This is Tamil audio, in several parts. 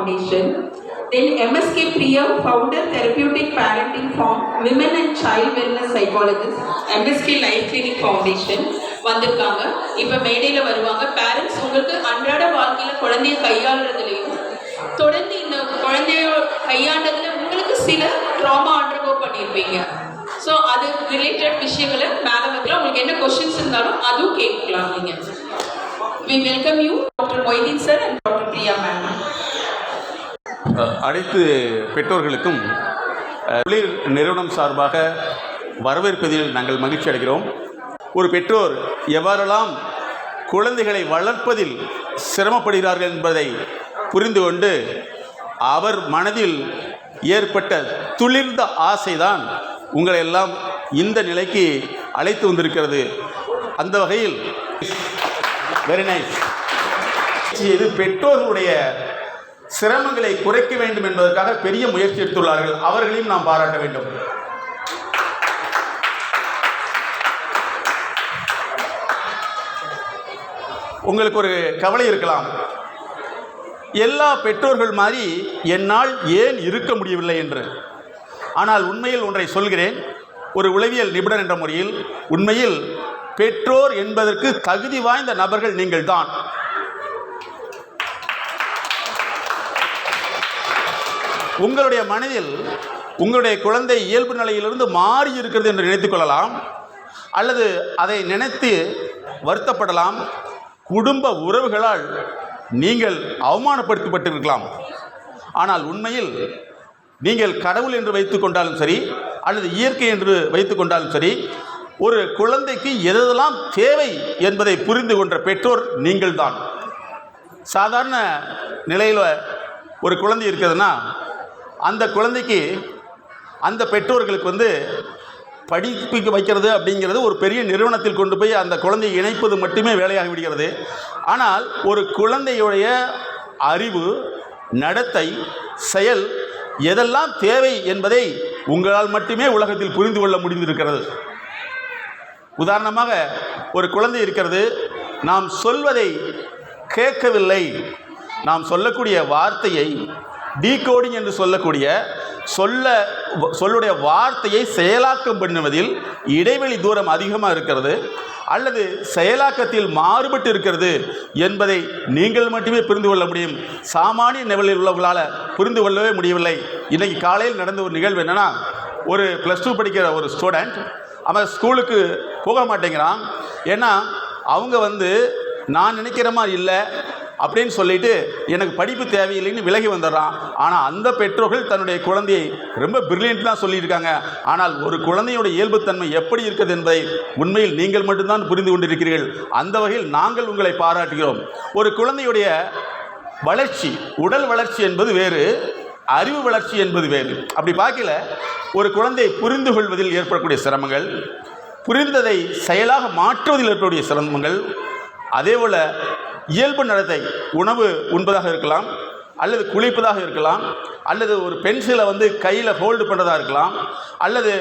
Foundation. Then MSK Priya, founder, therapeutic parenting firm, women and child wellness psychologist, MSK Life Clinic Foundation வந்திருக்காங்க. இப்போ மேடையில் வருவாங்க. பேரண்ட்ஸ் உங்களுக்கு அன்றாட வாழ்க்கையில் குழந்தைய கையாளுறதுலையும் தொடர்ந்து இந்த குழந்தைய கையாண்டதுல உங்களுக்கு சில ட்ராமா அண்டர்கோ பண்ணியிருப்பீங்க. ஸோ அது ரிலேட்டட் விஷயங்களை மேலே வைக்கலாம். உங்களுக்கு என்ன கொஸ்டின்ஸ் இருந்தாலும் அதுவும் கேட்கலாம். நீங்கள் we welcome you, Dr. Moideen sir and Dr. Priya ma'am. அனைத்து பெற்றோர்களுக்கும் தொழில் நிறுவனம் சார்பாக வரவேற்பதில் நாங்கள் மகிழ்ச்சி அடைகிறோம். ஒரு பெற்றோர் எவ்வாறெல்லாம் குழந்தைகளை வளர்ப்பதில் சிரமப்படுகிறார்கள் என்பதை புரிந்து கொண்டு அவர் மனதில் ஏற்பட்ட துளிர்ந்த ஆசைதான் உங்களை எல்லாம் இந்த நிலைக்கு அழைத்து வந்திருக்கிறது. அந்த வகையில் வெரி நைஸ். இது பெற்றோர்களுடைய சிரமங்களை குறைக்க வேண்டும் என்பதற்காக பெரிய முயற்சி எடுத்துள்ளார்கள். அவர்களையும் நாம் பாராட்ட வேண்டும். உங்களுக்கு ஒரு கவலை இருக்கலாம், எல்லா பெற்றோர்கள் மாதிரி என்னால் ஏன் இருக்க முடியவில்லை என்று. ஆனால் உண்மையில் ஒன்றை சொல்கிறேன். ஒரு உளவியல் நிபுணர் என்ற முறையில் உண்மையில் பெற்றோர் என்பதற்கு தகுதி வாய்ந்த நபர்கள் நீங்கள் தான். உங்களுடைய மனதில் உங்களுடைய குழந்தை இயல்பு நிலையிலிருந்து மாறி இருக்கிறது என்று நினைத்துக் கொள்ளலாம், அல்லது அதை நினைத்து வருத்தப்படலாம். குடும்ப உறவுகளால் நீங்கள் அவமானப்படுத்தப்பட்டிருக்கலாம். ஆனால் உண்மையில் நீங்கள் கடவுள் என்று வைத்துக் கொண்டாலும் சரி, அல்லது இயற்கை என்று வைத்துக் கொண்டாலும் சரி, ஒரு குழந்தைக்கு எதெல்லாம் தேவை என்பதை புரிந்து கொண்ட பெற்றோர் நீங்கள் தான். சாதாரண நிலையில் ஒரு குழந்தை இருக்கிறதுனா அந்த குழந்தைக்கு அந்த பெற்றோர்களுக்கு படிப்புக்கு வைக்கிறது அப்படிங்கிறது ஒரு பெரிய நிறுவனத்தில் கொண்டு போய் அந்த குழந்தையை இணைப்பது மட்டுமே வேலையாகி விடுகிறது. ஆனால் ஒரு குழந்தையுடைய அறிவு, நடத்தை, செயல் எதெல்லாம் தேவை என்பதை உங்களால் மட்டுமே உலகத்தில் புரிந்து கொள்ள முடிந்திருக்கிறது. உதாரணமாக ஒரு குழந்தை இருக்கிறது, நாம் சொல்வதை கேட்கவில்லை, நாம் சொல்லக்கூடிய வார்த்தையை டீகோடிங் என்று சொல்லக்கூடிய சொல்லுடைய வார்த்தையை செயலாக்கம் பண்ணுவதில் இடைவெளி தூரம் அதிகமாக இருக்கிறது, அல்லது செயலாக்கத்தில் மாறுபட்டு இருக்கிறது என்பதை நீங்கள் மட்டுமே புரிந்து கொள்ள முடியும். சாமானிய நிலையில் உள்ளவர்களால் புரிந்து கொள்ளவே முடியவில்லை. இன்றைக்கி காலையில் நடந்த ஒரு நிகழ்வு என்னென்னா, ஒரு +2 படிக்கிற ஒரு ஸ்டூடெண்ட் அவன் ஸ்கூலுக்கு போக மாட்டேங்கிறான். ஏன்னா அவங்க நான் நினைக்கிற மாதிரி இல்லை அப்படின்னு சொல்லிட்டு எனக்கு படிப்பு தேவையில்லைன்னு விலகி வந்துடுறான். ஆனால் அந்த பெற்றோர்கள் தன்னுடைய குழந்தையை ரொம்ப பிரில்லியன்ட் தான் சொல்லியிருக்காங்க. ஆனால் ஒரு குழந்தையோட இயல்புத்தன்மை எப்படி இருக்கிறது என்பதை உண்மையில் நீங்கள் மட்டும்தான் புரிந்து கொண்டிருக்கிறீர்கள். அந்த வகையில் நாங்கள் உங்களை பாராட்டுகிறோம். ஒரு குழந்தையுடைய வளர்ச்சி, உடல் வளர்ச்சி என்பது வேறு, அறிவு வளர்ச்சி என்பது வேறு. அப்படி பார்க்கல, ஒரு குழந்தை புரிந்து கொள்வதில் ஏற்படக்கூடிய சிரமங்கள், புரிந்ததை செயலாக மாற்றுவதில் ஏற்படக்கூடிய சிரமங்கள், அதேபோல் இயல்பு நடத்தை, உணவு உண்பதாக இருக்கலாம், அல்லது குளிப்பதாக இருக்கலாம், அல்லது ஒரு பென்சிலை கையில் ஹோல்டு பண்ணுறதாக இருக்கலாம், அல்லது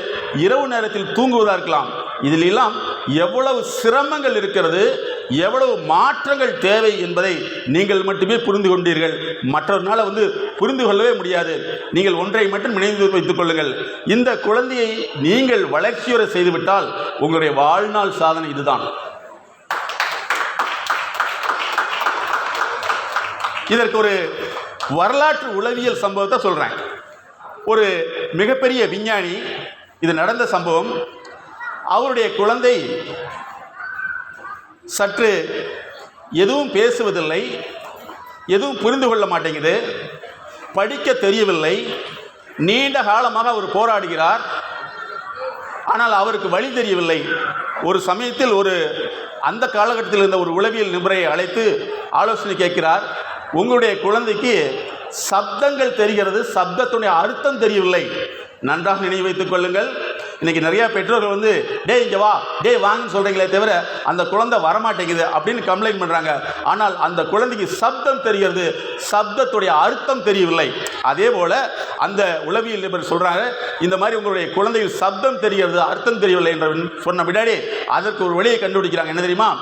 இரவு நேரத்தில் தூங்குவதாக இருக்கலாம். இதிலெல்லாம் எவ்வளவு சிரமங்கள் இருக்கிறது, எவ்வளவு மாற்றங்கள் தேவை என்பதை நீங்கள் மட்டுமே புரிந்து கொண்டீர்கள். மற்றவர்களால் புரிந்து கொள்ளவே முடியாது. நீங்கள் ஒன்றை மட்டும் நினைவு வைத்துக் கொள்ளுங்கள், இந்த குழந்தையை நீங்கள் வளர்ச்சியுற செய்துவிட்டால் உங்களுடைய வாழ்நாள் சாதனை இதுதான். இதற்கு ஒரு வரலாற்று உளவியல் சம்பவத்தை சொல்கிறேன். ஒரு மிகப்பெரிய விஞ்ஞானி, இது நடந்த சம்பவம். அவருடைய குழந்தை சற்று எதுவும் பேசுவதில்லை, எதுவும் புரிந்து கொள்ள மாட்டேங்குது, படிக்க தெரியவில்லை. நீண்ட காலமாக அவர் போராடுகிறார், ஆனால் அவருக்கு வழி தெரியவில்லை. ஒரு சமயத்தில் அந்த காலகட்டத்தில் இருந்த ஒரு உளவியல் நிபுணரை அழைத்து ஆலோசனை கேட்கிறார். உங்களுடைய குழந்தைக்கு சப்தங்கள் தெரிகிறது, சப்தத்துடைய அர்த்தம் தெரியவில்லை. நன்றாக நினைவு வைத்துக் கொள்ளுங்கள். இன்றைக்கி நிறையா பெற்றோர்கள் டே இங்கே வா, டே வாங்கன்னு சொல்கிறீங்களே தவிர அந்த குழந்தை வரமாட்டேங்குது அப்படின்னு கம்ப்ளைண்ட் பண்ணுறாங்க. ஆனால் அந்த குழந்தைக்கு சப்தம் தெரிகிறது, சப்தத்துடைய அர்த்தம் தெரியவில்லை. அதே போல் அந்த உளவியல் நிபுணர் சொல்கிறாங்க, இந்த மாதிரி உங்களுடைய குழந்தைக்கு சப்தம் தெரிகிறது, அர்த்தம் தெரியவில்லை என்று சொன்ன விடாடி அதற்கு ஒரு வழியை கண்டுபிடிக்கிறாங்க. என்ன தெரியுமா?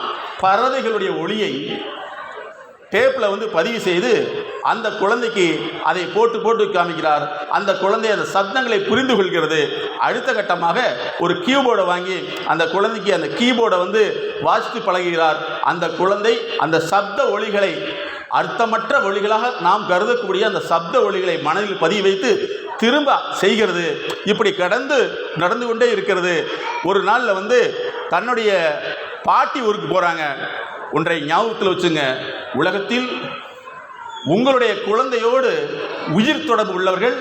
பறவைகளுடைய ஒளியை டேப்பில் பதிவு செய்து அந்த குழந்தைக்கு அதை போட்டு போட்டு காமிக்கிறார். அந்த குழந்தை அந்த சப்தங்களை புரிந்து கொள்கிறது. அடுத்த கட்டமாக ஒரு கீபோர்டை வாங்கி அந்த குழந்தைக்கு அந்த கீபோர்டை வந்து வாசித்து பழகுகிறார். அந்த குழந்தை அந்த சப்த ஒலிகளை, அர்த்தமற்ற ஒலிகளாக நாம் கருதக்கூடிய அந்த சப்த ஒலிகளை மனதில் பதிய வைத்து திரும்ப செய்கிறது. இப்படி நடந்து கொண்டே இருக்கிறது. ஒரு நாளில் வந்து தன்னுடைய பாட்டி ஊருக்கு போகிறாங்க. ஒன்றை ஞாபகத்தில் வச்சுங்க, உலகத்தில் உங்களுடைய குழந்தையோடு உயிர் தொடர்பு உள்ளவர்கள்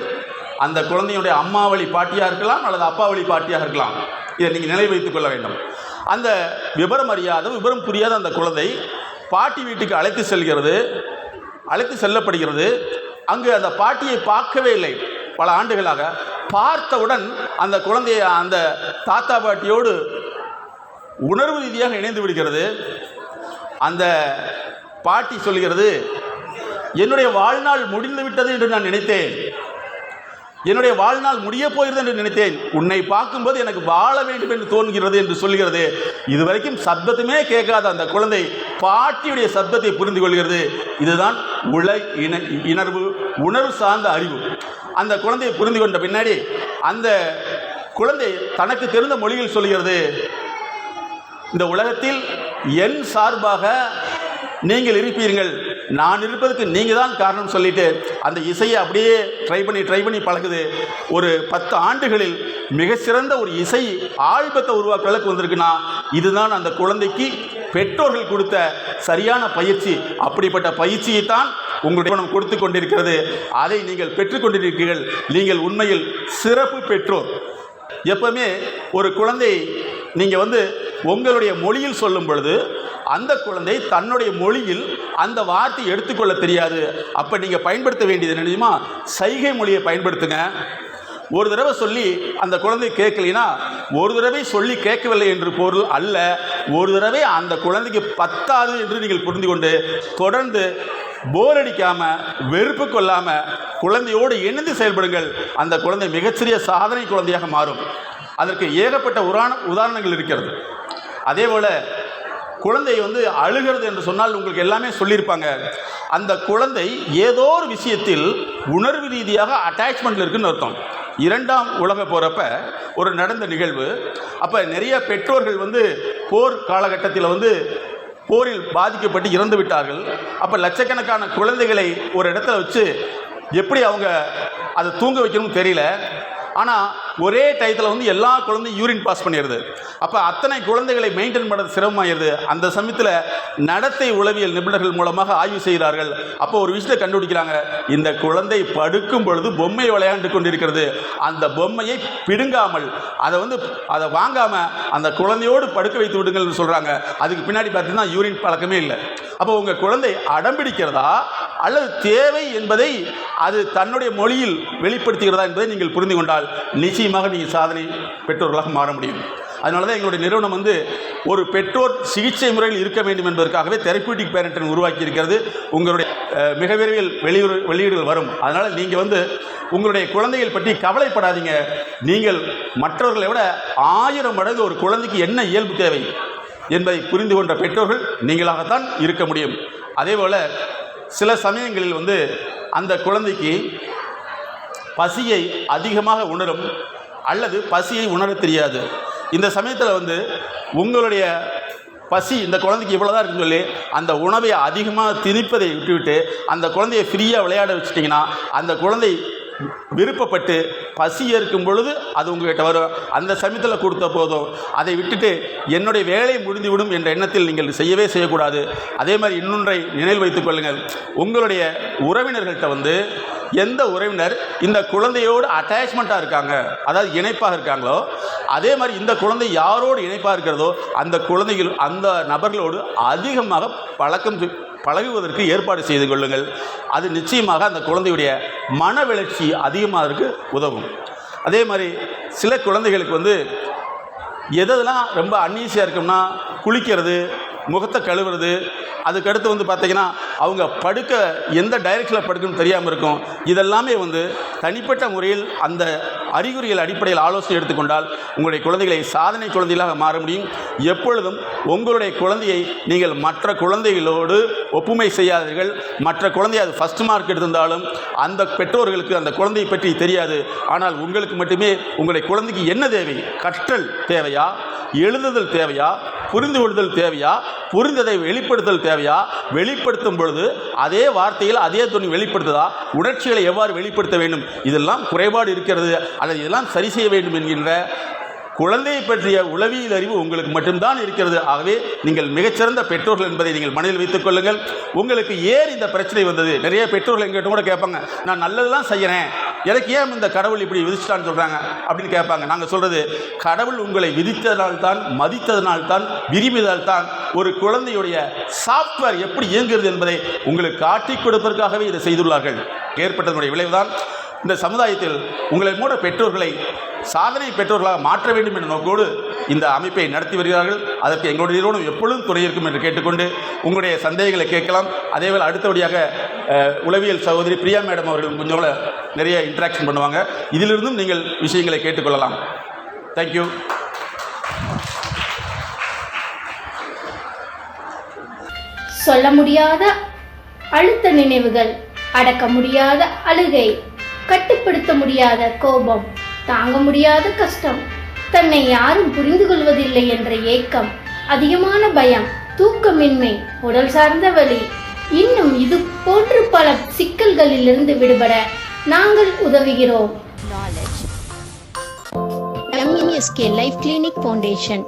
அந்த குழந்தையுடைய அம்மா வழி பாட்டியாக இருக்கலாம் அல்லது அப்பா வழி பாட்டியாக இருக்கலாம். இதை நீங்கள் நினைவு வைத்துக் கொள்ள வேண்டும். அந்த விவரம் அறியாத, விவரம் புரியாத அந்த குழந்தை பாட்டி வீட்டுக்கு அழைத்து செல்லப்படுகிறது. அங்கு அந்த பாட்டியை பார்க்கவே இல்லை பல ஆண்டுகளாக. பார்த்தவுடன் அந்த குழந்தைய அந்த தாத்தா பாட்டியோடு உணர்வு ரீதியாக இணைந்து விடுகிறது. அந்த பாட்டி சொல்கிறது, என்னுடைய வாழ்நாள் முடிந்து விட்டது என்று நான் நினைத்தேன், என்னுடைய வாழ்நாள் முடிய போகிறது என்று நினைத்தேன், உன்னை பார்க்கும்போது எனக்கு வாழ வேண்டும் என்று தோன்கிறது என்று சொல்கிறது. இதுவரைக்கும் சப்தத்துமே கேட்காத அந்த குழந்தை பாட்டியுடைய சப்தத்தை புரிந்து கொள்கிறது. இதுதான் உணர்வு சார்ந்த அறிவு. அந்த குழந்தையை புரிந்து கொண்ட பின்னாடி அந்த குழந்தை தனக்கு தெரிந்த மொழியில் சொல்கிறது, இந்த உலகத்தில் என் சார்பாக நீங்கள் இருப்பீர்கள், நான் இருப்பதற்கு நீங்கள் தான் காரணம் சொல்லிட்டு அந்த இசையை அப்படியே ட்ரை பண்ணி பழகுது. ஒரு 10 ஆண்டுகளில் மிக சிறந்த ஒரு இசை ஆல்பத்தை உருவாக்க அளவுக்கு வந்திருக்குன்னா இதுதான் அந்த குழந்தைக்கு பெற்றோர்கள் கொடுத்த சரியான பயிற்சி. அப்படிப்பட்ட பயிற்சியைத்தான் உங்களுடைய மனம் கொடுத்து கொண்டிருக்கிறது. அதை நீங்கள் பெற்றுக்கொண்டிருக்கிறீர்கள். நீங்கள் உண்மையில் சிறப்பு பெற்றோர். எப்பவுமே ஒரு குழந்தை நீங்கள் வந்து உங்களுடைய மொழியில் சொல்லும் பொழுது அந்த குழந்தை தன்னுடைய மொழியில் அந்த வார்த்தை எடுத்துக்கொள்ள தெரியாது. அப்போ நீங்கள் பயன்படுத்த வேண்டியது என்னன்னா சைகை மொழியை பயன்படுத்துங்க. ஒரு தடவை சொல்லி அந்த குழந்தை கேட்கலைன்னா ஒரு தடவை சொல்லி கேட்கவில்லை என்று பொருள் அல்ல. ஒரு தடவை அந்த குழந்தைக்கு பத்தாது என்று நீங்கள் புரிந்து கொண்டு தொடர்ந்து போர் அடிக்காமல் வெறுப்பு கொள்ளாமல் குழந்தையோடு இணைந்து செயல்படுங்கள். அந்த குழந்தை மிகச்சிறிய சாதனை குழந்தையாக மாறும். அதற்கு ஏகப்பட்ட உதாரணங்கள் இருக்கிறது. அதே போல் குழந்தை வந்து அழுகிறது என்று சொன்னால் உங்களுக்கு எல்லாமே சொல்லியிருப்பாங்க. அந்த குழந்தை ஏதோ ஒரு விஷயத்தில் உணர்வு ரீதியாக அட்டாச்மெண்ட்டில் இருக்குன்னு அர்த்தம். 2ஆம் உலக போகிறப்ப ஒரு நடந்த நிகழ்வு. அப்போ நிறைய பெற்றோர்கள் வந்து போர் காலகட்டத்தில் வந்து போரில் பாதிக்கப்பட்டு இறந்து விட்டார்கள். அப்போ லட்சக்கணக்கான குழந்தைகளை ஒரு இடத்துல வச்சு எப்படி அவங்க அதை தூங்க வைக்கணும்னு தெரியல. ஆனால் ஒரே டயத்தில் வந்து எல்லா குழந்தையும் யூரின் பாஸ் பண்ணிடுது. அப்போ அத்தனை குழந்தைகளை மெயின்டைன் பண்ணுறது சிரமமாகிடுது. அந்த சமயத்தில் நடத்தை உளவியல் நிபுணர்கள் மூலமாக ஆய்வு செய்கிறார்கள். அப்போ ஒரு விஷயத்தை கண்டுபிடிக்கிறாங்க, இந்த குழந்தை படுக்கும் பொழுது பொம்மை விளையாண்டு கொண்டிருக்கிறது. அந்த பொம்மையை பிடுங்காமல் அதை வாங்காமல் அந்த குழந்தையோடு படுக்க வைத்து விடுங்கள்னு சொல்கிறாங்க. அதுக்கு பின்னாடி பார்த்தீங்கன்னா யூரின் பழக்கமே இல்லை. அப்போ உங்கள் குழந்தை அடம்பிடிக்கிறதா அல்லது தேவை என்பதை அது தன்னுடைய மொழியில் வெளிப்படுத்துகிறதா என்பதை நீங்கள் புரிந்து கொண்டால் நிச்சயமாக நீங்கள் சாதனை பெற்றோர்களாக மாற முடியும். அதனால தான் எங்களுடைய நிறுவனம் வந்து ஒரு பெற்றோர் சிகிச்சை முறையில் இருக்க வேண்டும் என்பதற்காகவே தெரப்யூட்டிக் பேரண்டிங் உருவாக்கி இருக்கிறது. உங்களுடைய மிக விரைவில் வெளியீடுகள் வரும். அதனால் நீங்கள் வந்து உங்களுடைய குழந்தைகள் பற்றி கவலைப்படாதீங்க. நீங்கள் மற்றவர்களை விட 1000 மடங்கு ஒரு குழந்தைக்கு என்ன இயல்பு தேவை என்பதை புரிந்து கொண்ட பெற்றோர்கள் நீங்களாகத்தான் இருக்க முடியும். அதேபோல் சில சமயங்களில் வந்து அந்த குழந்தைக்கு பசியை அதிகமாக உணரும் அல்லது பசியை உணர தெரியாது. இந்த சமயத்தில் வந்து உங்களுடைய பசி இந்த குழந்தைக்கு இவ்வளோதான் இருக்குன்னு சொல்லி அந்த உணவை அதிகமாக திணிப்பதை விட்டுவிட்டு அந்த குழந்தையை ஃப்ரீயாக விளையாட வச்சுட்டிங்கன்னா அந்த குழந்தை விருப்பப்பட்டு பசி ஏற்கும் பொழுது அது உங்கள்கிட்ட வரும். அந்த சமயத்தில் கொடுத்த போதும். அதை விட்டுட்டு என்னுடைய வேலை முடிந்துவிடும் என்ற எண்ணத்தில் நீங்கள் செய்யக்கூடாது. அதே மாதிரி இன்னொன்றை நினைவில் வைத்துக் கொள்ளுங்கள். உங்களுடைய உறவினர்கள்ட்ட வந்து எந்த உறவினர் இந்த குழந்தையோடு அட்டாச்மெண்ட்டாக இருக்காங்க, அதாவது இணைப்பாக இருக்காங்களோ, அதே மாதிரி இந்த குழந்தை யாரோடு இணைப்பாக இருக்கிறதோ அந்த குழந்தைகள் அந்த நபர்களோடு அதிகமாக பழகுவதற்கு ஏற்பாடு செய்து கொள்ளுங்கள். அது நிச்சயமாக அந்த குழந்தையுடைய மன வளர்ச்சி அதிகமாக உதவும். அதே மாதிரி சில குழந்தைகளுக்கு வந்து எதெல்லாம் ரொம்ப அன்ஈஸியாக இருக்கும்னா குளிக்கிறது, முகத்தை கழுவுறது, அதுக்கடுத்து வந்து பார்த்திங்கன்னா அவங்க படுக்க எந்த டைரெக்ஷனில் படுக்கணும்னு தெரியாமல் இருக்கும். இதெல்லாமே வந்து தனிப்பட்ட முறையில் அந்த அறிகுறிகள் அடிப்படையில் ஆலோசனை எடுத்துக்கொண்டால் உங்களுடைய குழந்தைகளை சாதனை குழந்தைகளாக மாற முடியும். எப்பொழுதும் உங்களுடைய குழந்தையை நீங்கள் மற்ற குழந்தைகளோடு ஒப்புமை செய்யாதீர்கள். மற்ற குழந்தை அது ஃபர்ஸ்ட் மார்க் எடுத்திருந்தாலும் அந்த பெற்றோர்களுக்கு அந்த குழந்தையை பற்றி தெரியாது. ஆனால் உங்களுக்கு மட்டுமே உங்களுடைய குழந்தைக்கு என்ன தேவை, கற்றல் தேவையா, எழுதுதல் தேவையா, புரிந்து கொள்ளுதல் தேவையா, புரிந்ததை வெளிப்படுத்தல் தேவையா, வெளிப்படுத்தும் பொழுது அதே வார்த்தையில் அதே துணி வெளிப்படுத்துதா, உணர்ச்சிகளை எவ்வாறு வெளிப்படுத்த வேண்டும், இதெல்லாம் குறைபாடு இருக்கிறது அல்லது இதெல்லாம் சரி செய்ய வேண்டும் என்கின்ற குழந்தையை பற்றிய உளவியல் அறிவு உங்களுக்கு மட்டும்தான் இருக்கிறது. ஆகவே நீங்கள் மிகச்சிறந்த பெற்றோர்கள் என்பதை நீங்கள் மனதில் வைத்துக் கொள்ளுங்கள். உங்களுக்கு ஏன் இந்த பிரச்சனை வந்தது? நிறைய பெற்றோர்கள் எங்கிட்ட கூட கேட்பாங்க, நான் நல்லதுதான் செய்கிறேன், எனக்கு ஏன் இந்த கடவுள் இப்படி விதிச்சிட்டான்னு சொல்கிறாங்க அப்படின்னு கேட்பாங்க. நாங்கள் சொல்கிறது, கடவுள் உங்களை விதித்ததனால்தான், மதித்ததனால்தான், விரும்பியதால்தான் ஒரு குழந்தையுடைய சாஃப்ட்வேர் எப்படி இயங்குகிறது என்பதை உங்களுக்கு காட்டிக் கொடுப்பதற்காகவே இதை செய்துள்ளார்கள். ஏற்பட்டதனுடைய விளைவுதான் இந்த சமுதாயத்தில் உங்களை மூட பெற்றோர்களை சாதனை பெற்றோர்களாக மாற்ற வேண்டும் என்ற நோக்கோடு இந்த அமைப்பை நடத்தி வருகிறார்கள். அதற்கு எங்களுடைய நிறுவனம் எப்பொழுதும் துணை இருக்கும் என்று கேட்டுக்கொண்டு உங்களுடைய சந்தேகங்களை கேட்கலாம். அதேவேளை அடுத்தபடியாக உளவியல் சகோதரி பிரியா மேடம் அவர்கள் கொஞ்சம் நிறைய இன்ட்ராக்ஷன் பண்ணுவாங்க. இதிலிருந்தும் நீங்கள் விஷயங்களை கேட்டுக்கொள்ளலாம். தேங்க்யூ. சொல்ல முடியாத அழுத்த நினைவுகள், அடக்க முடியாத அழுகை, கட்டுப்படுத்த முடியாத கோபம், தாங்க முடியாத கஷ்டம், தன்னை யாரும் புரிந்து கொள்வதில்லை என்ற ஏக்கம், அதிகமான பயம், தூக்கமின்மை, உடல் சார்ந்த வலி, இன்னும் இது போன்று பல சிக்கல்களிலிருந்து விடுபட நாங்கள் உதவுகிறோம். MSK Life Clinic Foundation